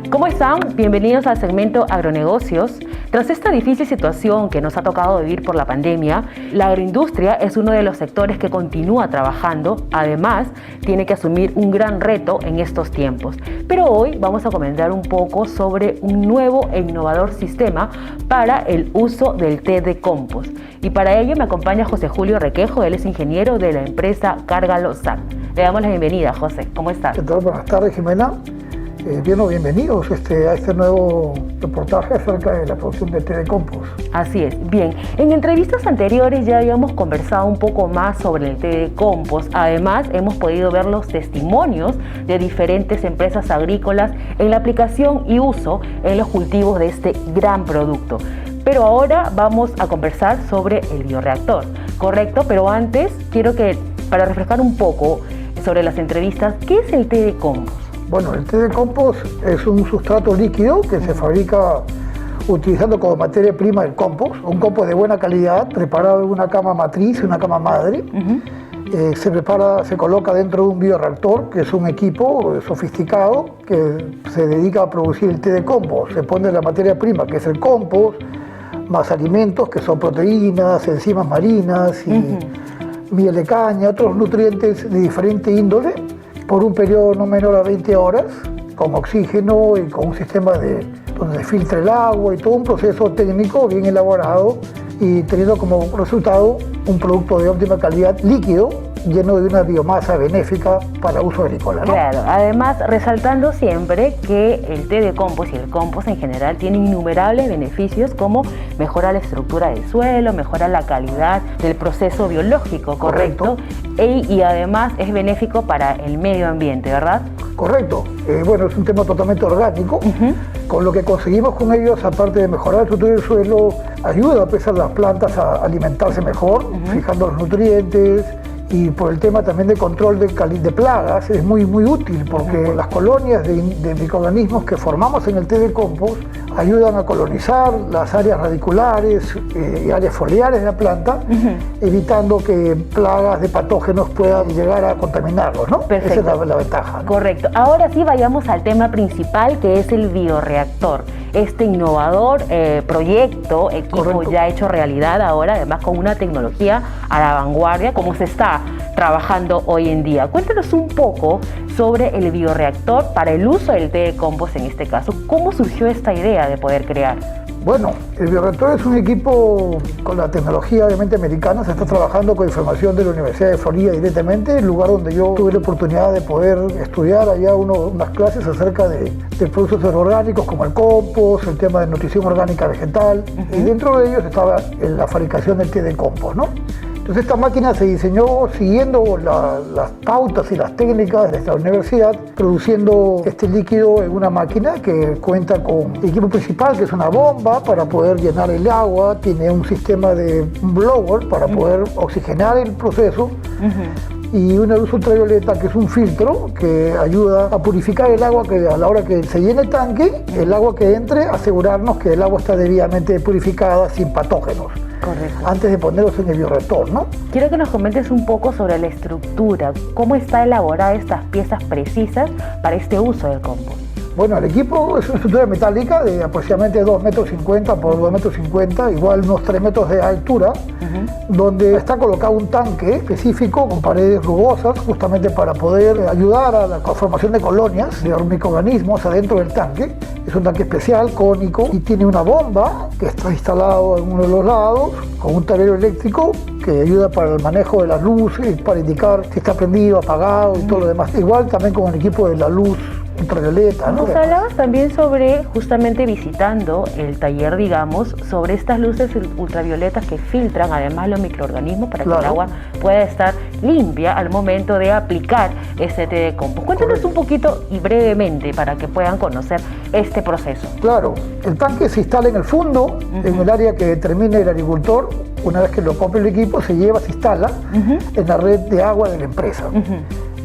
¿Cómo están? Bienvenidos al segmento Agronegocios. Tras esta difícil situación que nos ha tocado vivir por la pandemia, la agroindustria es uno de los sectores que continúa trabajando. Además, tiene que asumir un gran reto en estos tiempos. Pero hoy vamos a comentar un poco sobre un nuevo e innovador sistema para el uso del té de compost. Y para ello me acompaña José Julio Requejo, él es ingeniero de la empresa Cárgalo SAC. Le damos la bienvenida, José. ¿Cómo estás? ¿Qué tal? Buenas tardes, Jimena. Bienvenidos a este nuevo reportaje acerca de la producción de té de compost. Así es. Bien, en entrevistas anteriores ya habíamos conversado un poco más sobre el té de compost. Además, hemos podido ver los testimonios de diferentes empresas agrícolas en la aplicación y uso en los cultivos de este gran producto. Pero ahora vamos a conversar sobre el bioreactor, ¿correcto? Pero antes, quiero que, para refrescar un poco sobre las entrevistas, ¿qué es el té de compost? Bueno, el té de compost es un sustrato líquido que se fabrica utilizando como materia prima el compost, un compost de buena calidad, preparado en una cama matriz y una cama madre. Se coloca dentro de un bioreactor, que es un equipo sofisticado que se dedica a producir el té de compost. Se pone la materia prima, que es el compost, más alimentos, que son proteínas, enzimas marinas y miel de caña, otros nutrientes de diferente índole, por un periodo no menor a 20 horas, con oxígeno y con un sistema donde se filtra el agua y todo un proceso técnico bien elaborado, y teniendo como resultado un producto de óptima calidad líquido, lleno de una biomasa benéfica para uso agrícola, ¿no? Claro, además resaltando siempre que el té de compost y el compost en general tiene innumerables beneficios, como mejora la estructura del suelo, mejora la calidad del proceso biológico, ¿correcto? Y además es benéfico para el medio ambiente, ¿verdad? Correcto. Bueno, es un tema totalmente orgánico. Con lo que conseguimos con ellos, aparte de mejorar la estructura del suelo, ayuda a las plantas a alimentarse mejor, fijando los nutrientes. Y por el tema también de control de plagas es muy útil, porque las colonias de microorganismos que formamos en el té de compost ayudan a colonizar las áreas radiculares y áreas foliares de la planta, evitando que plagas de patógenos puedan llegar a contaminarlos, ¿no? Perfecto. Esa es la ventaja. Correcto. Ahora sí vayamos al tema principal, que es el bioreactor. Este innovador proyecto, equipo Correcto. ya hecho realidad ahora, además con una tecnología a la vanguardia, como se está trabajando hoy en día. Cuéntanos un poco sobre el bioreactor para el uso del té de compost en este caso. ¿Cómo surgió esta idea de poder crear? Bueno, el bioreactor es un equipo con la tecnología obviamente americana. Se está trabajando con información de la Universidad de Florida directamente, el lugar donde yo tuve la oportunidad de poder estudiar allá unas clases acerca de productos orgánicos como el compost, el tema de nutrición orgánica vegetal, y dentro de ellos estaba la fabricación del té de compost, ¿no? Entonces esta máquina se diseñó siguiendo las pautas y las técnicas de esta universidad, produciendo este líquido en una máquina que cuenta con el equipo principal, que es una bomba para poder llenar el agua, tiene un sistema de blower para poder oxigenar el proceso, y una luz ultravioleta, que es un filtro que ayuda a purificar el agua, que a la hora que se llene el tanque, el agua que entre, asegurarnos que el agua está debidamente purificada, sin patógenos. Correcto. Antes de ponerlos en el bioreactor, ¿no? Quiero que nos comentes un poco sobre la estructura, cómo está elaborada estas piezas precisas para este uso del compost. Bueno, el equipo es una estructura metálica de aproximadamente 2,50 metros por 2,50 metros, igual unos 3 metros de altura, donde está colocado un tanque específico con paredes rugosas, justamente para poder ayudar a la formación de colonias de microorganismos adentro del tanque. Es un tanque especial, cónico, y tiene una bomba que está instalado en uno de los lados, con un tablero eléctrico que ayuda para el manejo de la luz, para indicar si está prendido, apagado y todo lo demás. Igual también con el equipo de la luz ultravioleta, ¿no? Nos hablabas también sobre, justamente visitando el taller, digamos, sobre estas luces ultravioletas que filtran además los microorganismos para que el agua pueda estar limpia al momento de aplicar este té de compost. Cuéntanos un poquito y brevemente para que puedan conocer este proceso. Claro, el tanque se instala en el fondo, en el área que determine el agricultor. Una vez que lo compre el equipo, se instala en la red de agua de la empresa.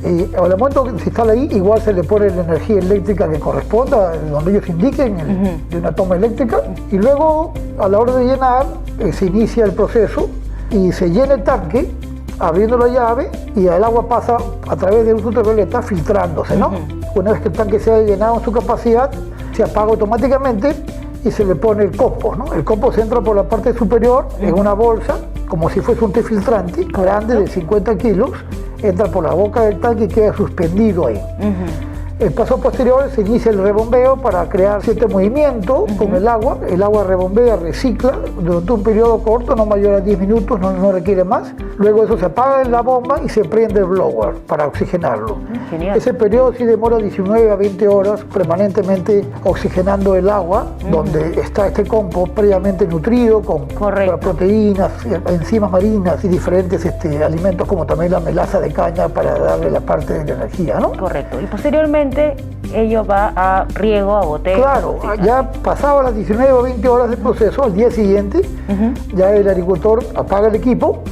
Y al momento que se instala ahí, igual se le pone la energía eléctrica que corresponda, donde ellos indiquen, de una toma eléctrica. Y luego, a la hora de llenar, se inicia el proceso y se llena el tanque, abriendo la llave, y el agua pasa a través de luz ultravioleta filtrándose, ¿no? Una vez que el tanque se haya llenado en su capacidad, se apaga automáticamente y se le pone el compost, ¿no? El compost entra por la parte superior en una bolsa, como si fuese un té filtrante grande de 50 kilos, entra por la boca del tanque y queda suspendido ahí. El paso posterior se inicia el rebombeo para crear cierto movimiento con el agua rebombea, recicla durante un periodo corto, no mayor a 10 minutos, no requiere más. Luego eso se apaga en la bomba y se prende el blower para oxigenarlo. Genial. Ese periodo sí demora 19 a 20 horas permanentemente oxigenando el agua, donde está este compost previamente nutrido con proteínas, enzimas marinas y diferentes alimentos como también la melaza de caña para darle la parte de la energía, ¿no? Correcto. Y posteriormente ello va a riego, a boteo. Claro, ya pasaba las 19 o 20 horas del proceso, al día siguiente, ya el agricultor apaga el equipo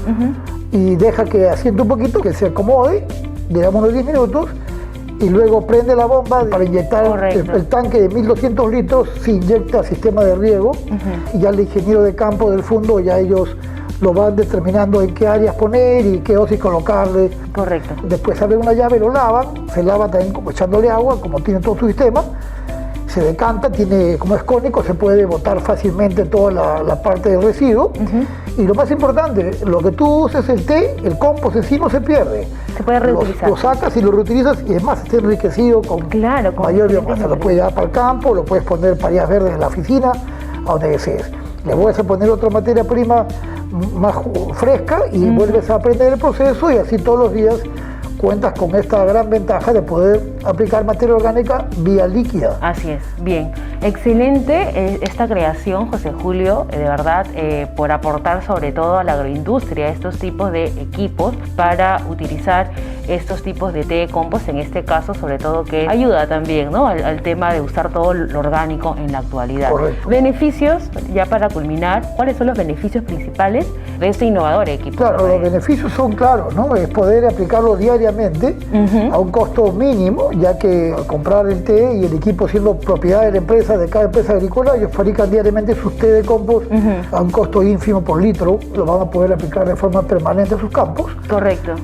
y deja que asiente un poquito, que se acomode, digamos unos 10 minutos, y luego prende la bomba para inyectar el tanque de 1200 litros, se inyecta al sistema de riego, y ya el ingeniero de campo del fondo, ya ellos lo van determinando en qué áreas poner y qué dosis colocarle. Correcto. Después abren una llave, lo lavan, se lava también como echándole agua, como tiene todo su sistema, se decanta, como es cónico, se puede botar fácilmente toda la parte del residuo. Y lo más importante, lo que tú uses el té, el compost en sí no se pierde. Se puede reutilizar. Lo sacas y lo reutilizas, y es más, está enriquecido con mayor biomasa. Lo puedes llevar para el campo, lo puedes poner parillas verdes en la oficina, a donde desees. Le vuelves a poner otra materia prima más fresca y vuelves a aprender el proceso, y así todos los días cuentas con esta gran ventaja de poder aplicar materia orgánica vía líquida. Así es, bien. Excelente esta creación, José Julio, de verdad, por aportar sobre todo a la agroindustria estos tipos de equipos para utilizar estos tipos de té de compost, en este caso, sobre todo, que ayuda también, ¿no?, al tema de usar todo lo orgánico en la actualidad. Correcto. Beneficios, ya para culminar, ¿cuáles son los beneficios principales de este innovador equipo? Claro, los beneficios son claros, ¿no? Es poder aplicarlo diariamente a un costo mínimo, ya que al comprar el té y el equipo siendo propiedad de la empresa, de cada empresa agrícola, ellos fabrican diariamente sus té de compost a un costo ínfimo por litro, lo van a poder aplicar de forma permanente en sus campos. Correcto.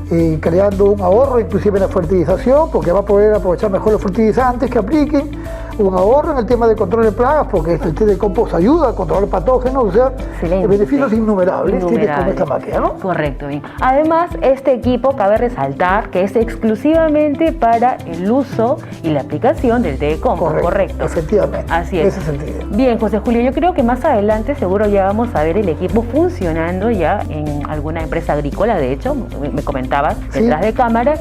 Creando un ahorro inclusive en la fertilización, porque va a poder aprovechar mejor los fertilizantes que apliquen, un ahorro en el tema de control de plagas, porque el té de compost ayuda a controlar patógenos, o sea, beneficios innumerables tiene con esta máquina, ¿no? Correcto, bien. Además, este equipo, cabe resaltar que es exclusivamente para el uso y la aplicación del té de compost, ¿correcto? Efectivamente. Así es. Ese es el sentido. Bien, José Julio, yo creo que más adelante seguro ya vamos a ver el equipo funcionando ya en alguna empresa agrícola, de hecho, me comentabas, detrás de cámaras,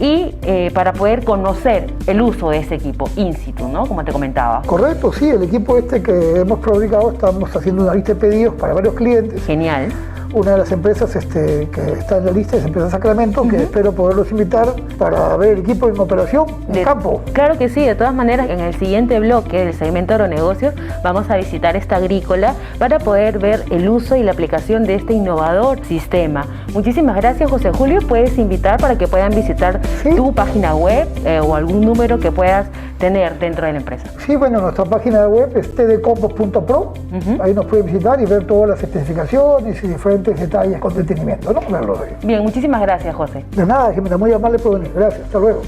y para poder conocer el uso de ese equipo in situ, ¿no?, como te comentaba. Correcto, sí, el equipo que hemos fabricado, estamos haciendo una lista de pedidos para varios clientes. Genial. Una de las empresas que está en la lista es Empresa Sacramento, que espero poderlos invitar para ver el equipo en operación en campo. Claro que sí, de todas maneras, en el siguiente bloque del segmento agronegocios vamos a visitar esta agrícola para poder ver el uso y la aplicación de este innovador sistema. Muchísimas gracias, José Julio. Puedes invitar para que puedan visitar tu página web o algún número que puedas tener dentro de la empresa. Sí, bueno, nuestra página web es tdcompost.pro. Ahí nos pueden visitar y ver todas las especificaciones y diferentes detalles con detenimiento, ¿no? Bien, muchísimas gracias, José. De nada, Jimena, muy amable por venir. Gracias, hasta luego.